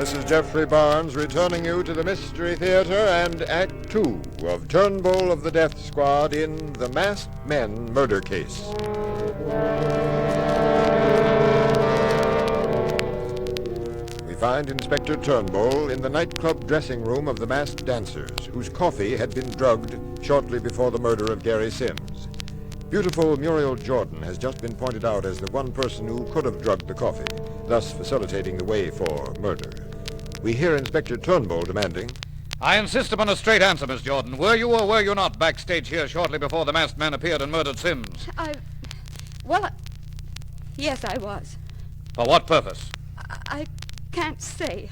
this is Jeffrey Barnes returning you to the Mystery Theater and Act 2 of Turnbull of the Death Squad in The Masked Men Murder Case. We find Inspector Turnbull in the nightclub dressing room of the Masked Dancers, whose coffee had been drugged shortly before the murder of Gary Sims. Beautiful Muriel Jordan has just been pointed out as the one person who could have drugged the coffee, thus facilitating the way for murder. We hear Inspector Turnbull demanding, I insist upon a straight answer, Miss Jordan. Were you or were you not backstage here shortly before the masked man appeared and murdered Sims? Yes, I was. For what purpose? I can't say.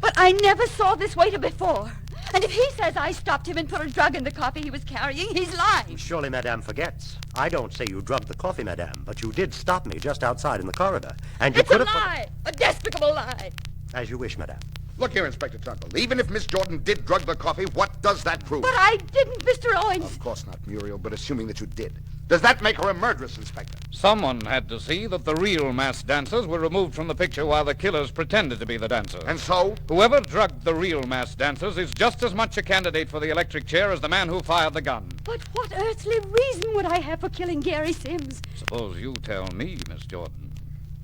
But I never saw this waiter before. And if he says I stopped him and put a drug in the coffee he was carrying, he's lying. Surely Madame forgets. I don't say you drugged the coffee, Madame, but you did stop me just outside in the corridor. And you It's a lie! A despicable lie! As you wish, Madame. Look here, Inspector Turnbull. Even if Miss Jordan did drug the coffee, what does that prove? But I didn't, Mr. Owens. Of course not, Muriel, but assuming that you did. Does that make her a murderess, Inspector? Someone had to see that the real masked dancers were removed from the picture while the killers pretended to be the dancers. And so? Whoever drugged the real masked dancers is just as much a candidate for the electric chair as the man who fired the gun. But what earthly reason would I have for killing Gary Sims? Suppose you tell me, Miss Jordan.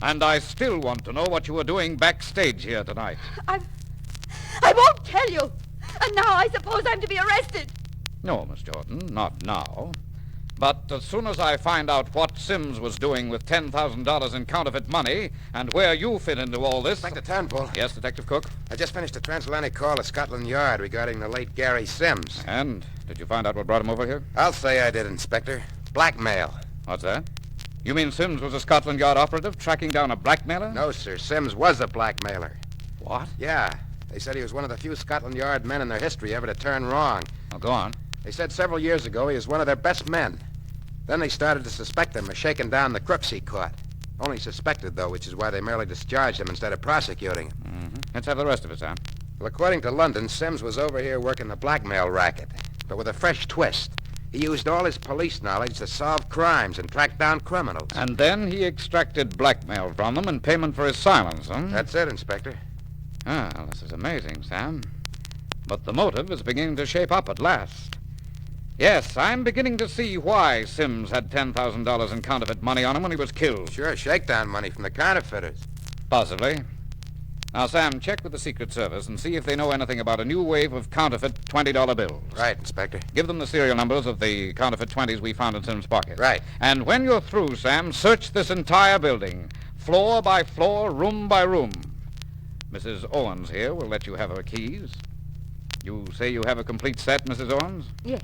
And I still want to know what you were doing backstage here tonight. I won't tell you. And now I suppose I'm to be arrested. No, Miss Jordan, not now. But as soon as I find out what Sims was doing with $10,000 in counterfeit money and where you fit into all this... Inspector Turnbull. Yes, Detective Cook? I just finished a transatlantic call to Scotland Yard regarding the late Gary Sims. And did you find out what brought him over here? I'll say I did, Inspector. Blackmail. What's that? You mean Sims was a Scotland Yard operative tracking down a blackmailer? No, sir. Sims was a blackmailer. What? Yeah. They said he was one of the few Scotland Yard men in their history ever to turn wrong. Oh, go on. They said several years ago he was one of their best men. Then they started to suspect him of shaking down the crooks he caught. Only suspected, though, which is why they merely discharged him instead of prosecuting him. Mm-hmm. Let's have the rest of it, Sam. Well, according to London, Sims was over here working the blackmail racket, but with a fresh twist. He used all his police knowledge to solve crimes and track down criminals. And then he extracted blackmail from them in payment for his silence, huh? That's it, Inspector. Ah, this is amazing, Sam. But the motive is beginning to shape up at last. Yes, I'm beginning to see why Sims had $10,000 in counterfeit money on him when he was killed. Sure, shakedown money from the counterfeiters. Possibly. Now, Sam, check with the Secret Service and see if they know anything about a new wave of counterfeit $20 bills. Right, Inspector. Give them the serial numbers of the counterfeit 20s we found in Sims' pocket. Right. And when you're through, Sam, search this entire building, floor by floor, room by room. Mrs. Owens here will let you have her keys. You say you have a complete set, Mrs. Owens? Yes.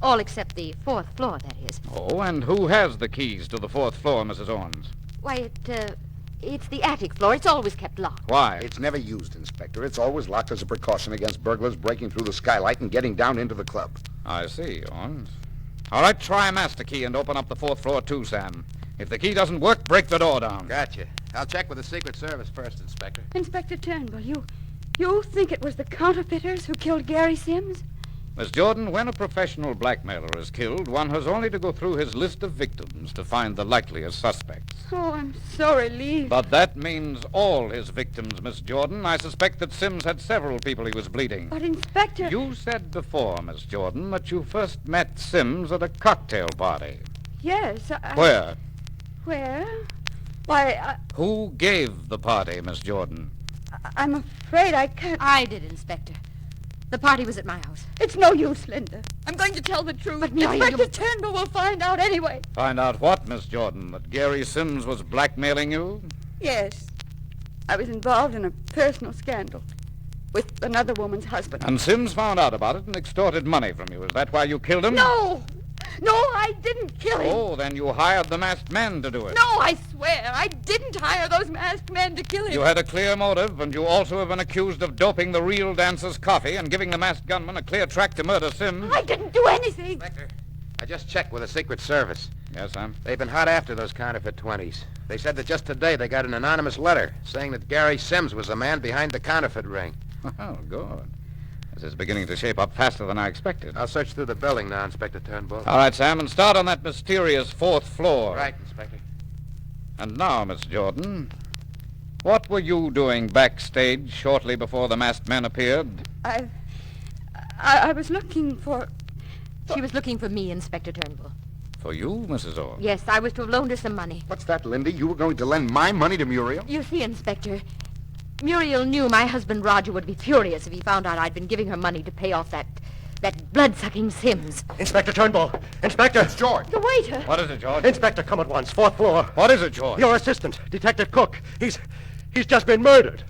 All except the fourth floor, that is. Oh, and who has the keys to the fourth floor, Mrs. Owens? Why, it's the attic floor. It's always kept locked. Why? It's never used, Inspector. It's always locked as a precaution against burglars breaking through the skylight and getting down into the club. I see, Owens. All right, try a master key and open up the fourth floor, too, Sam. If the key doesn't work, break the door down. Gotcha. I'll check with the Secret Service first, Inspector. Inspector Turnbull, you think it was the counterfeiters who killed Gary Sims? Miss Jordan, when a professional blackmailer is killed, one has only to go through his list of victims to find the likeliest suspects. Oh, I'm so relieved. But that means all his victims, Miss Jordan. I suspect that Sims had several people he was bleeding. But, Inspector... You said before, Miss Jordan, that you first met Sims at a cocktail party. Yes, Where? Where? Why, Who gave the party, Miss Jordan? I'm afraid I can't... I did, Inspector. The party was at my house. It's no use, Linda. I'm going to tell the truth. But, Muriel, Inspector Turnbull will find out anyway. Find out what, Miss Jordan? That Gary Sims was blackmailing you? Yes. I was involved in a personal scandal with another woman's husband. And Sims found out about it and extorted money from you. Is that why you killed him? No! No, I didn't kill him. Oh, then you hired the masked man to do it. No, I swear. I didn't hire those masked men to kill him. You had a clear motive, and you also have been accused of doping the real dancer's coffee and giving the masked gunman a clear track to murder Sims. I didn't do anything. Inspector, I just checked with the Secret Service. Yes, Sam? They've been hot after those counterfeit 20s. They said that just today they got an anonymous letter saying that Gary Sims was the man behind the counterfeit ring. Oh, good. This is beginning to shape up faster than I expected. I'll search through the building now, Inspector Turnbull. All right, Sam, and start on that mysterious fourth floor. Right, Inspector. And now, Miss Jordan, What were you doing backstage shortly before the masked men appeared? I was looking for... She was looking for me, Inspector Turnbull. For you, Mrs. Owens? Yes, I was to have loaned her some money. What's that, Lindy? You were going to lend my money to Muriel? You see, Inspector, Muriel knew my husband Roger would be furious if he found out I'd been giving her money to pay off that blood-sucking Sims. Inspector Turnbull! Inspector! It's George. the waiter. What is it, George? Inspector, come at once. 4th floor. What is it, George? Your assistant, Detective Cook. He's just been murdered.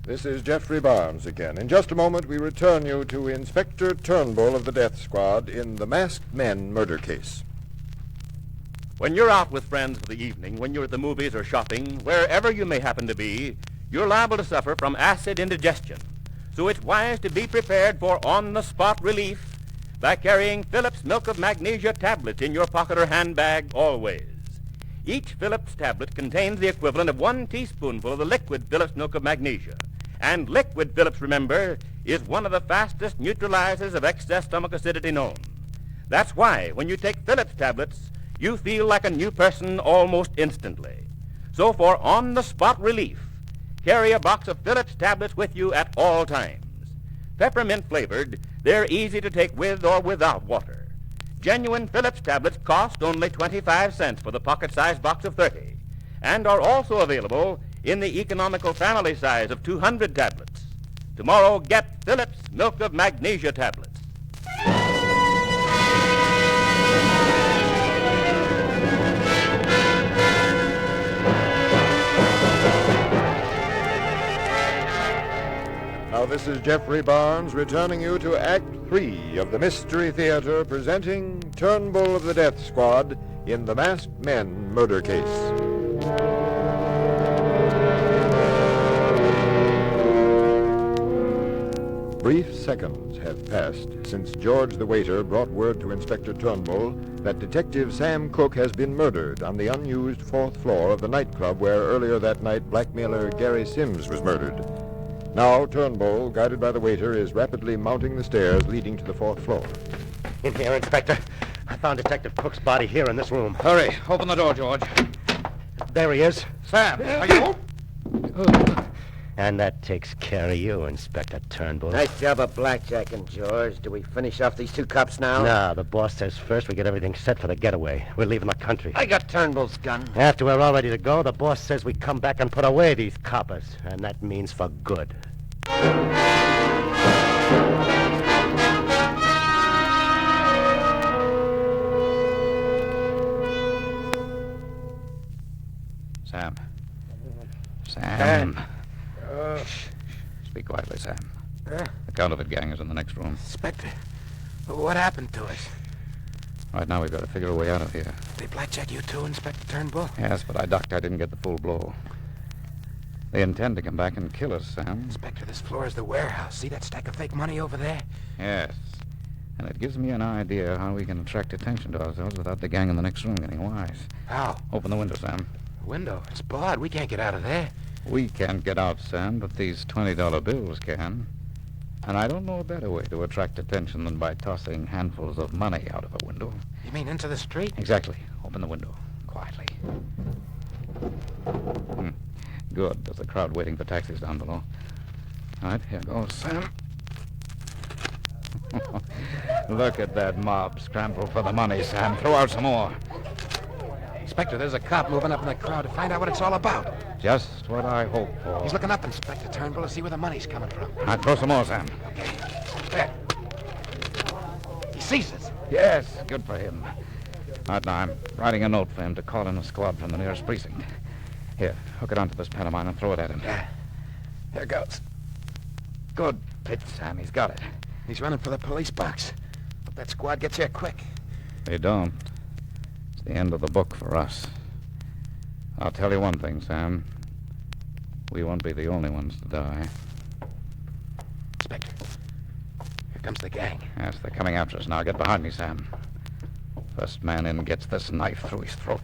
This is Jeffrey Barnes again. In just a moment, we return you to Inspector Turnbull of the Death Squad in the Masked Men murder case. When you're out with friends for the evening, when you're at the movies or shopping, wherever you may happen to be, you're liable to suffer from acid indigestion. So it's wise to be prepared for on-the-spot relief by carrying Phillips Milk of Magnesia tablets in your pocket or handbag always. Each Phillips tablet contains the equivalent of 1 teaspoonful of the liquid Phillips Milk of Magnesia. And liquid Phillips, remember, is one of the fastest neutralizers of excess stomach acidity known. That's why, when you take Phillips tablets, you feel like a new person almost instantly. So for on-the-spot relief, carry a box of Phillips tablets with you at all times. Peppermint flavored, they're easy to take with or without water. Genuine Phillips tablets cost only 25 cents for the pocket-sized box of 30, and are also available in the economical family size of 200 tablets. Tomorrow, get Phillips Milk of Magnesia tablets. Now, this is Jeffrey Barnes returning you to Act 3 of the Mystery Theater, presenting Turnbull of the Death Squad in the Masked Men murder case. Brief seconds have passed since George the waiter brought word to Inspector Turnbull that Detective Sam Cook has been murdered on the unused 4th floor of the nightclub where earlier that night blackmailer Gary Sims was murdered. Now Turnbull, guided by the waiter, is rapidly mounting the stairs leading to the 4th floor. In here, Inspector. I found Detective Cook's body here in this room. Hurry, open the door, George. There he is. Sam, are you... And that takes care of you, Inspector Turnbull. Nice job of blackjacking, George. Do we finish off these 2 cops now? No, the boss says first we get everything set for the getaway. We're leaving the country. I got Turnbull's gun. After we're all ready to go, the boss says we come back and put away these coppers. And that means for good. Sam. Sam. Shh. Speak quietly, Sam. The counterfeit gang is in the next room. Inspector, what happened to us? Right now, we've got to figure a way out of here. They blackjack you too, Inspector Turnbull? Yes, but I ducked. I didn't get the full blow. They intend to come back and kill us, Sam. Inspector, this floor is the warehouse. See that stack of fake money over there? Yes. And it gives me an idea how we can attract attention to ourselves without the gang in the next room getting wise. How? Open the window, Sam. Window. It's barred. We can't get out of there. We can't get out, Sam, but these $20 bills can. And I don't know a better way to attract attention than by tossing handfuls of money out of a window. You mean into the street? Exactly. Open the window. Quietly. Good. There's a crowd waiting for taxis down below. All right, here goes, Sam. Look at that mob scramble for the money, Sam. Throw out some more. Inspector, there's a cop moving up in the crowd to find out what it's all about. Just what I hoped for. He's looking up, Inspector Turnbull, to see where the money's coming from. All right, throw some more, Sam. Okay. There. He sees us. Yes, good for him. All right, now, I'm writing a note for him to call in a squad from the nearest precinct. Here, hook it onto this pen of mine and throw it at him. Yeah. Here goes. Good pitch, Sam. He's got it. He's running for the police box. Hope that squad gets here quick. They don't. It's the end of the book for us. I'll tell you one thing, Sam. We won't be the only ones to die. Inspector, here comes the gang. Yes, they're coming after us now. Get behind me, Sam. First man in gets this knife through his throat.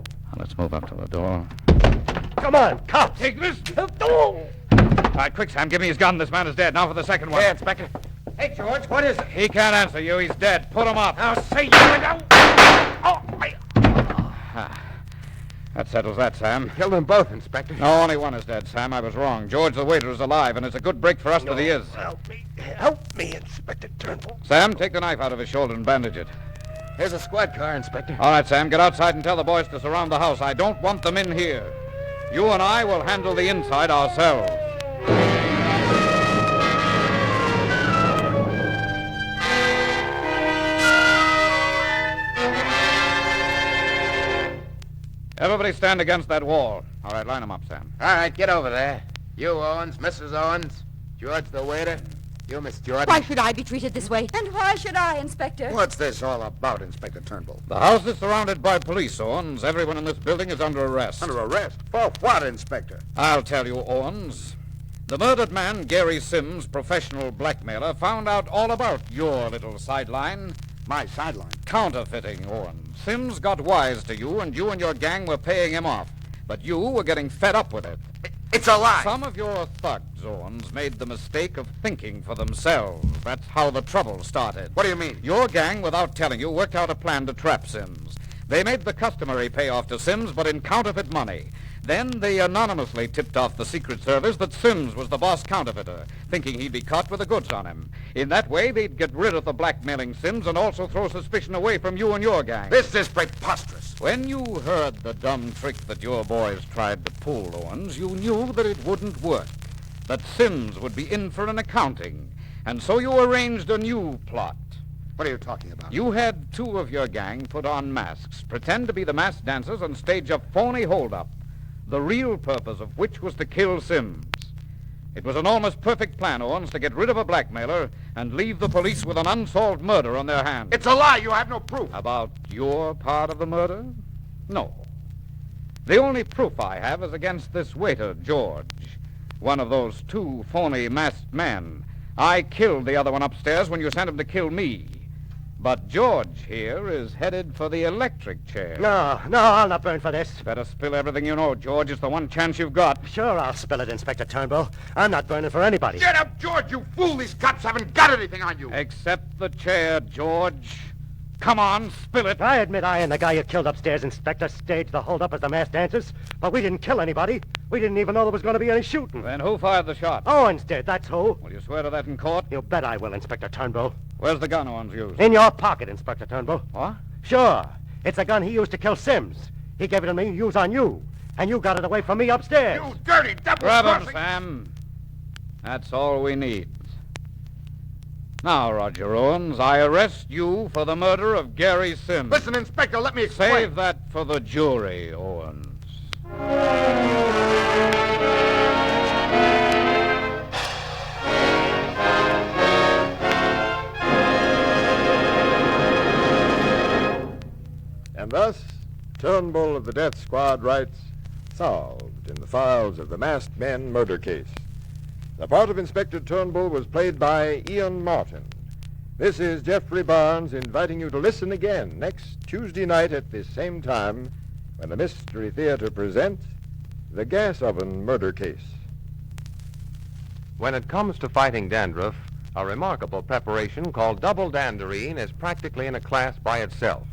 Now let's move up to the door. Come on, cops! Take this! All right, quick, Sam. Give me his gun. This man is dead. Now for the second one. Hey, Inspector. Hey, George, what is it? He can't answer you. He's dead. Put him up. Now, say you don't... Oh, That settles that, Sam. Killed them both, Inspector. No, only one is dead, Sam. I was wrong. George, the waiter, is alive, and it's a good break for us that he is. Help me, Inspector Turnbull. Sam, take the knife out of his shoulder and bandage it. Here's a squad car, Inspector. All right, Sam, get outside and tell the boys to surround the house. I don't want them in here. You and I will handle the inside ourselves. Everybody stand against that wall. All right, line them up, Sam. All right, get over there. You, Owens, Mrs. Owens, George the waiter, you, Miss Jordan. Why should I be treated this way? And why should I, Inspector? What's this all about, Inspector Turnbull? The house is surrounded by police, Owens. Everyone in this building is under arrest. Under arrest? For what, Inspector? I'll tell you, Owens. The murdered man, Gary Sims, professional blackmailer, found out all about your little sideline. My sideline. Counterfeiting, Owens. Sims got wise to you, and you and your gang were paying him off. But you were getting fed up with it. It's a lie. Some of your thugs, Owens, made the mistake of thinking for themselves. That's how the trouble started. What do you mean? Your gang, without telling you, worked out a plan to trap Sims. They made the customary payoff to Sims, but in counterfeit money. Then they anonymously tipped off the Secret Service that Sims was the boss counterfeiter, thinking he'd be caught with the goods on him. In that way, they'd get rid of the blackmailing Sims and also throw suspicion away from you and your gang. This is preposterous. When you heard the dumb trick that your boys tried to pull, Owens, you knew that it wouldn't work, that Sims would be in for an accounting, and so you arranged a new plot. What are you talking about? You had two of your gang put on masks, pretend to be the masked dancers, and stage a phony holdup, the real purpose of which was to kill Sims. It was an almost perfect plan, Owens, to get rid of a blackmailer and leave the police with an unsolved murder on their hands. It's a lie. You have no proof. About your part of the murder? No. The only proof I have is against this waiter, George, one of those two phony masked men. I killed the other one upstairs when you sent him to kill me. But George here is headed for the electric chair. No, I'll not burn for this. Better spill everything you know, George. It's the one chance you've got. Sure, I'll spill it, Inspector Turnbull. I'm not burning for anybody. Get up, George, you fool. These cops haven't got anything on you. Except the chair, George. Come on, spill it. I admit I and the guy you killed upstairs, Inspector, staged the holdup as the masked dancers, but we didn't kill anybody. We didn't even know there was going to be any shooting. Then who fired the shot? Owens did, that's who. Will you swear to that in court? You bet I will, Inspector Turnbull. Where's the gun Owens used? In your pocket, Inspector Turnbull. What? Sure. It's a gun he used to kill Sims. He gave it to me to use on you. And you got it away from me upstairs. You dirty double Grab him, crossing. Sam. That's all we need. Now, Roger Owens, I arrest you for the murder of Gary Sims. Listen, Inspector, let me explain. Save that for the jury, Owens. And thus, Turnbull of the Death Squad writes, solved in the files of the Masked Men murder case. The part of Inspector Turnbull was played by Ian Martin. This is Jeffrey Barnes inviting you to listen again next Tuesday night at this same time when the Mystery Theater presents The Gas Oven Murder Case. When it comes to fighting dandruff, a remarkable preparation called double danderine is practically in a class by itself.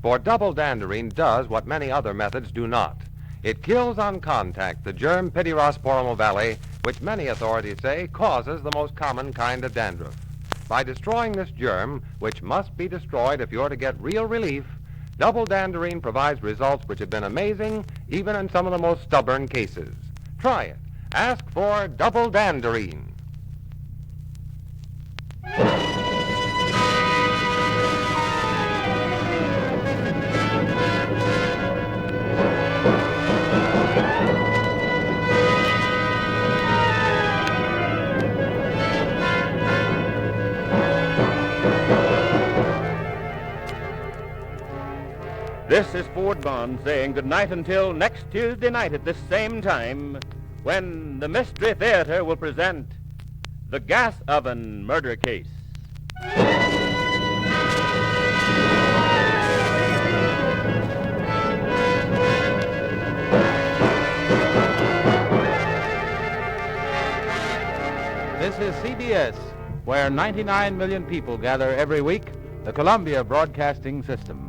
For double danderine does what many other methods do not. It kills on contact the germ Pityrosporum ovale, which many authorities say causes the most common kind of dandruff. By destroying this germ, which must be destroyed if you're to get real relief, double danderine provides results which have been amazing even in some of the most stubborn cases. Try it. Ask for double danderine. This is Ford Bond saying good night until next Tuesday night at this same time, when the Mystery Theater will present The Gas Oven Murder Case. CBS, where 99 million people gather every week, the Columbia Broadcasting System.